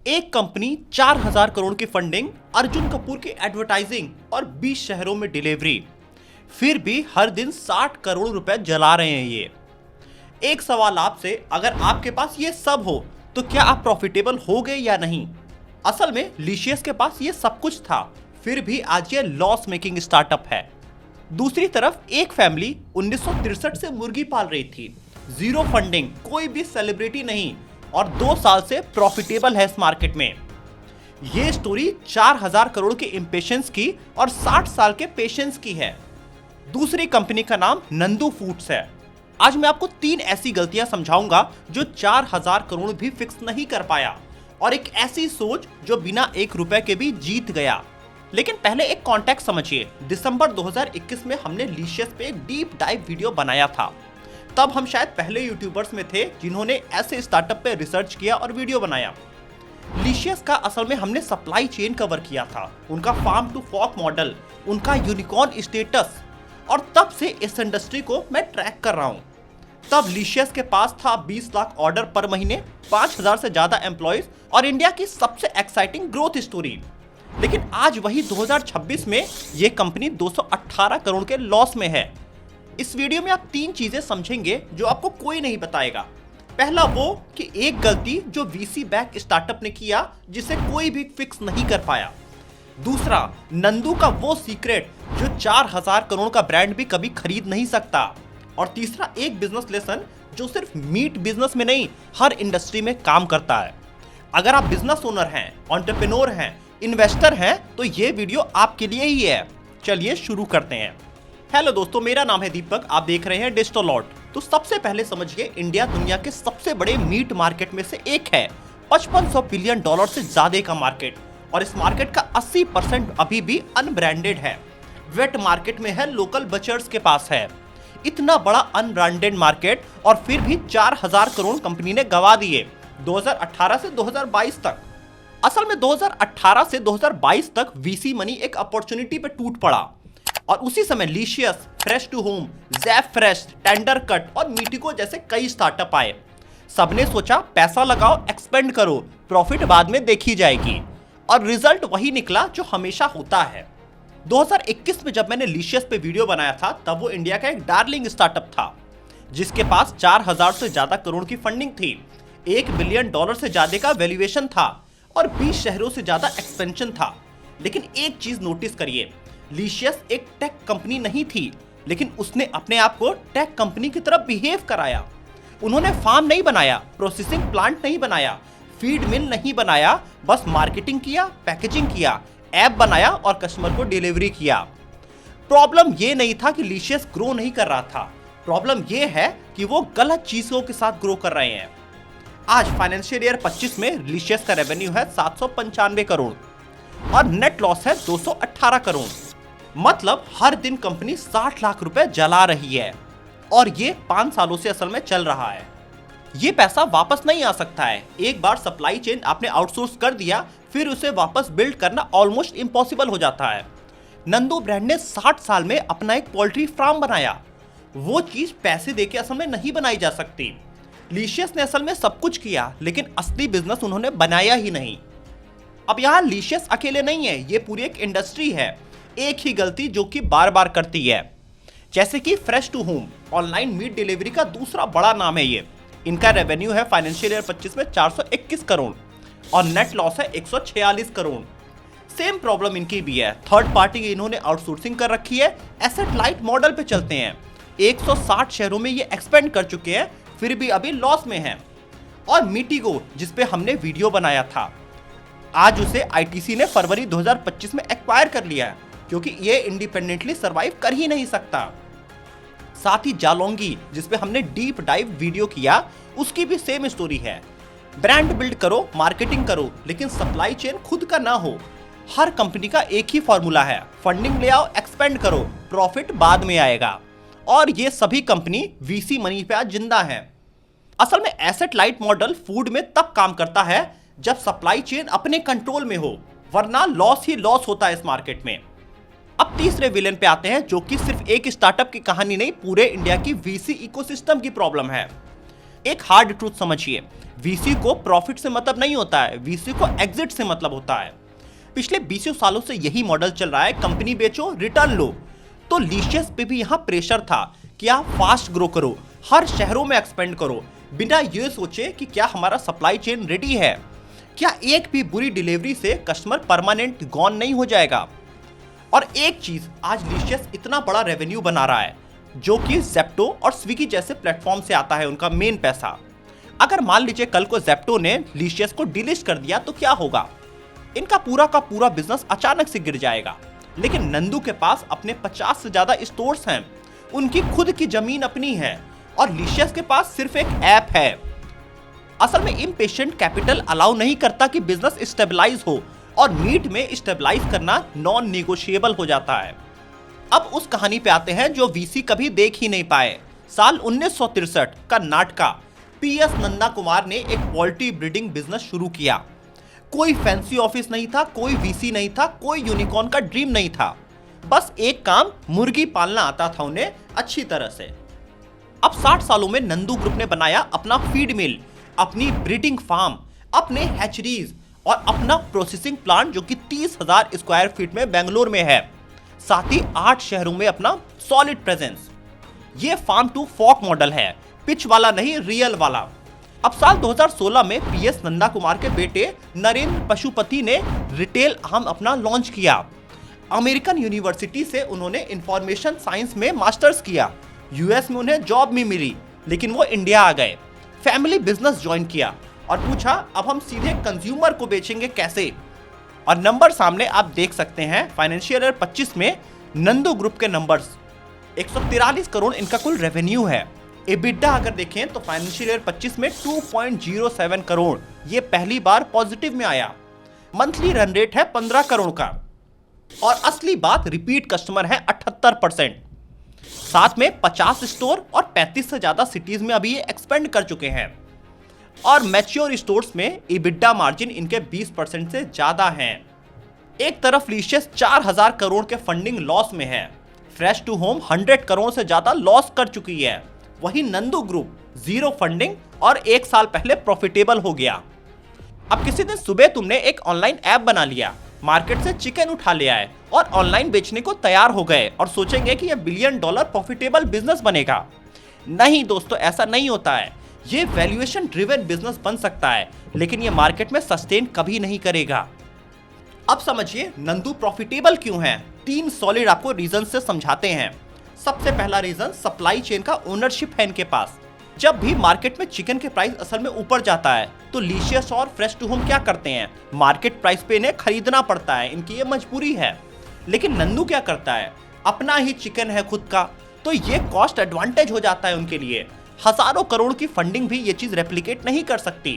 एक कंपनी 4000 करोड़ की फंडिंग, अर्जुन कपूर की एडवर्टाइजिंग और 20 शहरों में डिलीवरी, फिर भी हर दिन 60 करोड़ रुपए जला रहे हैं ये। एक सवाल आपसे, अगर आपके पास ये सब हो तो क्या आप प्रॉफिटेबल हो गए या नहीं? असल में लीशियस के पास ये सब कुछ था, फिर भी आज ये लॉस मेकिंग स्टार्टअप है। दूसरी तरफ एक फैमिली 1963 से मुर्गी पाल रही थी, जीरो फंडिंग, कोई भी सेलिब्रिटी नहीं, और 2 साल से प्रॉफिटेबल है इस मार्केट में। ये स्टोरी 4000 करोड़ के इंपेशेंस की और 60 साल के पेशेंस की है। दूसरी कंपनी का नाम नंदू फूड्स है। आज मैं आपको 3 ऐसी गलतियां समझाऊंगा जो 4000 करोड़ भी फिक्स नहीं कर पाया, और एक ऐसी सोच जो बिना 1 रुपए के भी जीत गया। लेकिन पहले एक कॉन्टेक्स्ट समझिए। दिसंबर 2021 में हमने लीशियस पे एक डीप डाइव वीडियो बनाया था। तब हम शायद पहले यूट्यूबर्स में थे जिन्होंने ऐसे स्टार्टअप पे रिसर्च किया और वीडियो बनाया। लीशियस का असल में हमने सप्लाई चेन कवर किया था, उनका फार्म टू फॉर्क मॉडल, उनका यूनिकॉर्न स्टेटस, और तब से इस इंडस्ट्री को मैं ट्रैक कर रहा हूं। तब लीशियस के पास था 20 लाख ऑर्डर पर महीने, 5000 से ज्यादा एम्प्लॉइज और इंडिया की सबसे एक्साइटिंग ग्रोथ स्टोरी। लेकिन आज वही 2026 में ये कंपनी 218 करोड़ के लॉस में है। इस वीडियो में आप 3 चीजें समझेंगे जो आपको कोई नहीं बताएगा। पहला वो कि एक गलती जो वीसी बैक स्टार्टअप ने किया जिसे कोई भी फिक्स नहीं कर पाया। दूसरा, नंदू का वो सीक्रेट जो 4000 करोड़ का ब्रांड भी कभी खरीद नहीं सकता। और तीसरा, एक बिजनेस लेसन जो सिर्फ मीट बिजनेस में नहीं, हर इंडस्ट्री में काम करता है। अगर आप बिजनेस ओनर हैं, एंटरप्रेन्योर हैं, इन्वेस्टर हैं, तो ये वीडियो आपके लिए ही है। चलिए शुरू करते हैं। हेलो दोस्तों, मेरा नाम है दीपक, आप देख रहे हैं डिजिटलॉट। तो सबसे पहले समझिए, इंडिया दुनिया के सबसे बड़े मीट मार्केट में से एक है। 5500 बिलियन डॉलर से ज्यादा का मार्केट, और इस मार्केट का 80% अभी भी अनब्रांडेड है। वेट मार्केट में है, लोकल बचर्स के पास है। इतना बड़ा अनब्रांडेड मार्केट और फिर भी 4000 करोड़ कंपनी ने गवा दिए 2018 से 2022 तक। असल में 2018 से 2022 तक वीसी मनी एक अपॉर्चुनिटी पे टूट पड़ा, और उसी समय Licious, fresh to home, Zapp fresh, tender cut और मीटिको जैसे कई स्टार्टअप आए। सबने सोचा पैसा लगाओ, एक्सपेंड करो, प्रॉफिट बाद में देखी जाएगी, और रिजल्ट वही निकला जो हमेशा होता है। 2021 में जब मैंने लीशियस पे वीडियो बनाया था, तब वो इंडिया का एक डार्लिंग स्टार्टअप था जिसके पास 4000 से ज्यादा करोड़ की फंडिंग थी, $1 बिलियन से ज्यादा का वैल्यूएशन था, और 20 शहरों से ज्यादा एक्सपेंशन था। लेकिन एक चीज नोटिस करिए, लीशियस एक टेक कंपनी नहीं थी, लेकिन उसने अपने आप को टेक कंपनी की तरफ बिहेव कराया। उन्होंने फार्म नहीं बनाया, प्रोसेसिंग प्लांट नहीं बनाया, फीड मिल नहीं बनाया, बस मार्केटिंग किया, पैकेजिंग किया, ऐप बनाया और कस्टमर को डिलीवरी किया। प्रॉब्लम ये नहीं था कि लीशियस ग्रो नहीं कर रहा था, प्रॉब्लम ये है कि वो गलत चीजों के साथ ग्रो कर रहे हैं। आज फाइनेंशियल ईयर 25 में लीशियस का रेवेन्यू है 795 करोड़ और नेट लॉस है 218 करोड़। मतलब हर दिन कंपनी 60 लाख रुपए जला रही है, और ये 5 सालों से असल में चल रहा है। ये पैसा वापस नहीं आ सकता है। एक बार सप्लाई चेन आपने आउटसोर्स कर दिया, फिर उसे वापस बिल्ड करना ऑलमोस्ट इम्पॉसिबल हो जाता है। नंदू ब्रांड ने 60 साल में अपना एक पोल्ट्री फार्म बनाया। वो चीज पैसे देके असल में नहीं बनाई जा सकती। लीशियस ने असल में सब कुछ किया, लेकिन असली बिजनेस उन्होंने बनाया ही नहीं। अब यहाँ लीशियस अकेले नहीं है, ये पूरी एक इंडस्ट्री है। एक ही गलती जो कि बार बार करती है, जैसे कि fresh to home, online meat delivery का दूसरा बड़ा नाम है ये। इनका रेवेन्यू है फाइनेंशियल ईयर 25 में 421 करोड़ और नेट लॉस है 146 करोड़। सेम प्रॉब्लम इनकी भी है, थर्ड पार्टी इन्होंने आउटसोर्सिंग कर रखी है, एसेट लाइट मॉडल पे चलते हैं। 160 शहरों में ये एक्सपेंड कर चुके हैं, फिर भी अभी लॉस में है। और मीटिगो, जिसपे हमने वीडियो बनाया था, आज उसे आईटीसी ने फरवरी 2025 में एक्वायर कर लिया है, क्योंकि ये इंडिपेंडेंटली सरवाइव कर ही नहीं सकता। साथ ही जालोंगी, जिसपे हमने डीप डाइव वीडियो किया, उसकी भी सेम स्टोरी है। ब्रांड बिल्ड करो, मार्केटिंग करो, लेकिन सप्लाई चेन खुद का ना हो। हर कंपनी का एक ही फॉर्मूला है, फंडिंग ले आओ, एक्सपेंड करो, प्रॉफिट बाद में आएगा। और ये सभी कंपनी वीसी मनी पे आज जिंदा है। असल में एसेट लाइट मॉडल फूड में तब काम करता है जब सप्लाई चेन अपने कंट्रोल में हो, वरना लॉस ही लॉस होता है इस मार्केट में। अब तीसरे विलेन पे आते हैं, जो कि सिर्फ एक स्टार्टअप की कहानी नहीं, पूरे इंडिया की वीसी इकोसिस्टम की प्रॉब्लम है। एक हार्ड ट्रूथ समझिए, वीसी को प्रॉफिट से मतलब नहीं होता है, वीसी को एग्जिट से मतलब होता है। पिछले 20 सालों से यही मॉडल चल रहा है, कंपनी बेचो रिटर्न लो। तो लीशियस पे भी यहां प्रेशर था कि आप फास्ट ग्रो करो, हर शहरों में एक्सपेंड करो, बिना ये सोचे कि क्या हमारा सप्लाई चेन रेडी है, क्या एक भी बुरी डिलीवरी से कस्टमर परमानेंट गॉन नहीं हो जाएगा। और एक चीज, आज लीशियस इतना बड़ा रेवेन्यू बना रहा है जो कि ज़ेप्टो और स्विगी जैसे प्लेटफॉर्म से आता है उनका मेन पैसा। अगर मान लीजिए कल को ज़ेप्टो ने लीशियस को डिलिस्ट कर दिया तो क्या होगा? इनका पूरा का पूरा बिजनेस अचानक से गिर जाएगा। लेकिन नंदू के पास अपने 50 से ज्यादा स्टोर्स हैं, उनकी खुद की जमीन अपनी है, और लीशियस के पास सिर्फ एक ऐप है। असल में इम्पेशेंट कैपिटल अलाउ नहीं करता कि बिजनेस स्टेबलाइज हो, और मीट में स्टेबलाइज करना नॉन नेगोशिएबल हो जाता है। अब उस कहानी पे आते हैं जो वीसी कभी देख ही नहीं पाए। साल 1963 कर्नाटका, पीएस नंदा कुमार ने एक पोल्ट्री ब्रीडिंग बिजनेस शुरू किया। कोई फैंसी ऑफिस नहीं था, कोई वीसी नहीं था, कोई यूनिकॉर्न का ड्रीम नहीं था, बस एक काम, मुर्गी पालना आता था उन्हें अच्छी तरह से। अब 60 सालों में नंदू ग्रुप ने बनाया अपना फीड मिल, अपनी ब्रीडिंग फार्म, अपने हैचरीज और अपना प्रोसेसिंग प्लांट जो कि 30,000 स्क्वायर फीट में बेंगलोर में है। साथ ही 8 शहरों में अपना सॉलिड प्रेजेंस। ये फार्म टू फॉक मॉडल है, पिच वाला नहीं, रियल वाला। अब साल 2016 में पीएस नंदा कुमार के बेटे नरेंद्र पशुपति ने रिटेल आर्म अपना लॉन्च किया। अमेरिकन यूनिवर्सिटी से उन्होंने इंफॉर्मेशन साइंस में मास्टर्स किया। यूएस में उन्हें जॉब भी मिली, लेकिन वो इंडिया आ गए, फैमिली बिजनेस ज्वाइन किया और पूछा अब हम सीधे कंज्यूमर को बेचेंगे कैसे। और नंबर सामने आप देख सकते हैं, फाइनेंशियल ईयर 25 में नंदू ग्रुप के नंबर्स 143 करोड़ इनका कुल रेवेन्यू है। एबिटा अगर देखें तो फाइनेंशियल ईयर 25 में 2.07 करोड़, ये पहली बार पॉजिटिव में आया। मंथली रन रेट है 15 करोड़ का, और असली बात, रिपीट कस्टमर है 78%। साथ में 50 स्टोर और 35 से ज्यादा सिटीज में अभी ये एक्सपेंड कर चुके हैं, और मैच्योर स्टोर्स में EBITDA मार्जिन इनके 20% से ज्यादा हैं। एक तरफ लीशियस 4000 करोड़ के फंडिंग लॉस में है, फ्रेश टू होम 100 करोड़ से ज्यादा लॉस कर चुकी है, वही नंदू ग्रुप जीरो फंडिंग और 1 साल पहले प्रॉफिटेबल हो गया। अब किसी दिन सुबह तुमने एक ऑनलाइन ऐप बना लिया, मार्केट से चिकन उठा ले आए और ऑनलाइन बेचने को तैयार हो गए और सोचेंगे कि यह $1 बिलियन प्रॉफिटेबल बिजनेस बनेगा। नहीं दोस्तों, ऐसा नहीं होता है। ये वैल्यूएशन ड्रिवन बिजनेस बन सकता है, लेकिन ये मार्केट में सस्टेन कभी नहीं करेगा। अब समझिए नंदू प्रॉफिटेबल क्यों है। 3 सॉलिड आपको रीजन से समझाते हैं। सबसे पहला रीजन, सप्लाई चेन का ओनरशिप है इनके पास। जब भी मार्केट में चिकन के प्राइस असल में ऊपर जाता है तो लीशियस और फ्रेश टू होम क्या करते हैं, मार्केट प्राइस पे इन्हें खरीदना पड़ता है, इनकी ये मजबूरी है। लेकिन नंदू क्या करता है, अपना ही चिकन है खुद का, तो ये कॉस्ट एडवांटेज हो जाता है उनके लिए। हजारों करोड़ की फंडिंग भी ये चीज रेप्लिकेट नहीं कर सकती,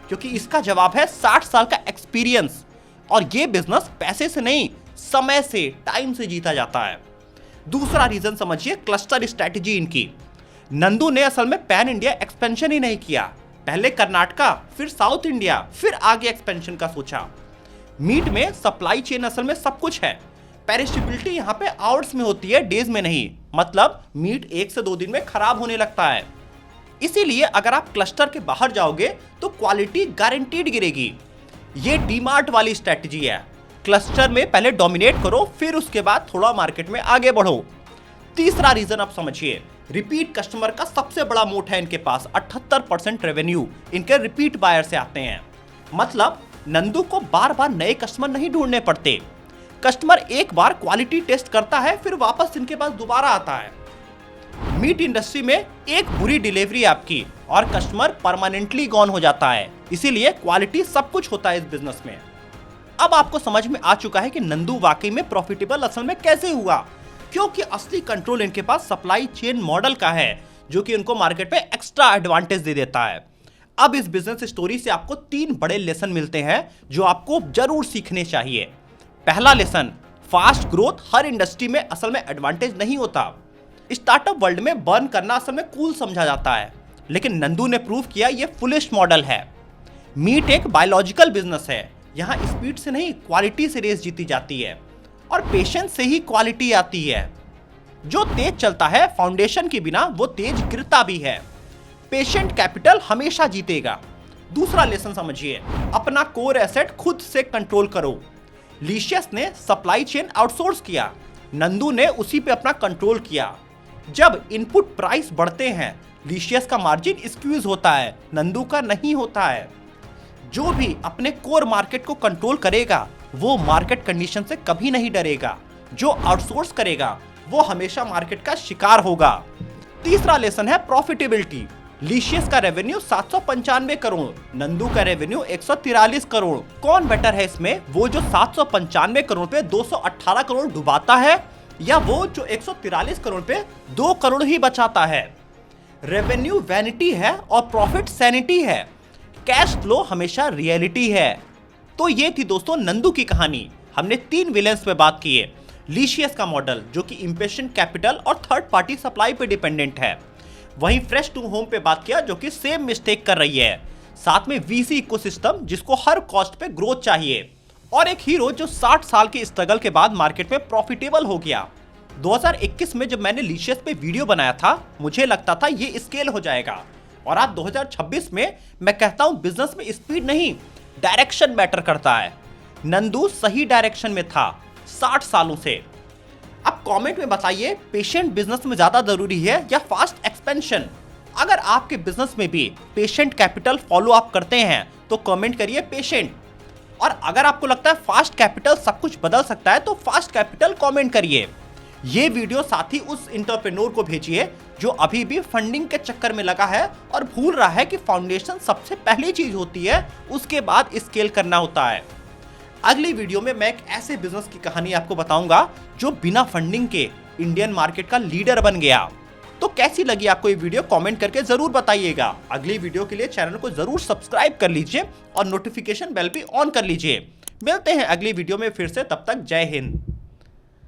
क्योंकि इसका जवाब है 60 साल का एक्सपीरियंस। और ये बिजनेस पैसे से नहीं, समय से, टाइम से जीता जाता है। दूसरा रीजन समझिए, क्लस्टर स्ट्रेटेजी इनकी। नंदू ने असल में पैन इंडिया एक्सपेंशन ही नहीं किया, पहले कर्नाटका, फिर साउथ इंडिया, फिर आगे एक्सपेंशन का सोचा। मीट में सप्लाई चेन असल में सब कुछ है, पेरिशेबिलिटी यहाँ पे आवर्स में होती है, डेज में नहीं। मतलब मीट 1 से 2 दिन में खराब होने लगता है। इसीलिए अगर आप क्लस्टर के बाहर जाओगे तो क्वालिटी गारंटीड गिरेगी। ये डीमार्ट वाली स्ट्रेटजी है, क्लस्टर में पहले डोमिनेट करो, फिर उसके बाद थोड़ा मार्केट में आगे बढ़ो। तीसरा रीजन आप समझिए, रिपीट कस्टमर का सबसे बड़ा मोट है इनके पास। 78% रेवेन्यू इनके रिपीट बायर से आते हैं। मतलब नंदू को बार बार नए कस्टमर नहीं ढूंढने पड़ते। कस्टमर एक बार क्वालिटी टेस्ट करता है, फिर वापस इनके पास दोबारा आता है। मीट इंडस्ट्री में एक बुरी डिलीवरी आपकी और कस्टमर परमानेंटली गॉन हो जाता है, इसीलिए क्वालिटी सब कुछ होता है इस बिजनेस में। अब आपको समझ में आ चुका है कि नंदू वाकई में प्रॉफिटेबल असल में कैसे हुआ, क्योंकि असली कंट्रोल इनके पास सप्लाई चेन मॉडल का है, जो कि उनको मार्केट में एक्स्ट्रा एडवांटेज दे देता है। अब इस बिजनेस स्टोरी से आपको 3 बड़े लेसन मिलते हैं जो आपको जरूर सीखने चाहिए। पहला लेसन, फास्ट ग्रोथ हर इंडस्ट्री में असल में एडवांटेज नहीं होता। स्टार्टअप वर्ल्ड में बर्न करना असल में कूल समझा जाता है, लेकिन नंदू ने प्रूव किया ये फुलिश मॉडल है। मीट एक बायोलॉजिकल बिजनेस है, यहाँ स्पीड से नहीं क्वालिटी से रेस जीती जाती है, और पेशेंस से ही क्वालिटी आती है। जो तेज चलता है फाउंडेशन के बिना, वो तेज गिरता भी है। पेशेंट कैपिटल हमेशा जीतेगा। दूसरा लेसन समझिए, अपना कोर एसेट खुद से कंट्रोल करो। लीशियस ने सप्लाई चेन आउटसोर्स किया, नंदू ने उसी पे अपना कंट्रोल किया। जब इनपुट प्राइस बढ़ते हैं, लीशियस का मार्जिन स्क्वीज होता है, नंदू का नहीं होता है। जो भी अपने कोर मार्केट को कंट्रोल करेगा वो मार्केट कंडीशन से कभी नहीं डरेगा। जो आउटसोर्स करेगा वो हमेशा मार्केट का शिकार होगा। तीसरा लेसन है प्रॉफिटेबिलिटी। लीशियस का रेवेन्यू 795 करोड़, नंदू का रेवेन्यू 143 करोड़। कौन बेटर है इसमें, वो जो 795 करोड़ पे 218 करोड़ डुबाता है या वो जो 143 करोड़ पे 2 करोड़ ही बचाता है? रेवेन्यू वैनिटी है और प्रॉफिट सैनिटी है। कैश फ्लो हमेशा रियलिटी है। तो ये थी दोस्तों नंदू की कहानी। हमने 3 विलेंस पे बात की है। लीशियस का मॉडल जो कि इम्पेशेंट कैपिटल और थर्ड पार्टी सप्लाई पे डिपेंडेंट है। वहीं फ्रेश टू होम पे बात किया जो कि सेम मिस्टेक कर रही है। साथ में वीसी इकोसिस्टम जिसको हर कॉस्ट पे ग्रोथ चाहिए। और एक हीरो जो 60 साल के स्ट्रगल के बाद मार्केट में प्रॉफिटेबल हो गया। 2021 में जब मैंने लीशियस पे वीडियो बनाया था मुझे लगता था ये स्केल हो जाएगा, और आज 2026 में मैं कहता हूं बिजनेस में स्पीड नहीं डायरेक्शन मैटर करता है। नंदू सही डायरेक्शन में था 60 सालों से। अब कमेंट में बताइए पेशेंट बिजनेस में ज्यादा जरूरी है या फास्ट एक्सपेंशन? अगर आपके बिजनेस में भी पेशेंट कैपिटल फॉलो अप करते हैं तो कमेंट करिए पेशेंट, और अगर आपको लगता है फास्ट कैपिटल सब कुछ बदल सकता है तो फास्ट कैपिटल कमेंट करिए। ये वीडियो साथ ही उस एंटरप्रेन्योर को भेजिए जो अभी भी फंडिंग के चक्कर में लगा है और भूल रहा है कि फाउंडेशन सबसे पहली चीज होती है, उसके बाद स्केल करना होता है। अगली वीडियो में मैं एक ऐसे बिजनेस की कहानी आपको बताऊंगा जो बिना फंडिंग के इंडियन मार्केट का लीडर बन गया। तो कैसी लगी आपको ये वीडियो कमेंट करके जरूर बताइएगा। अगली वीडियो के लिए चैनल को जरूर सब्सक्राइब कर लीजिए और नोटिफिकेशन बेल भी ऑन कर लीजिए। मिलते हैं अगली वीडियो में फिर से, तब तक जय हिंद।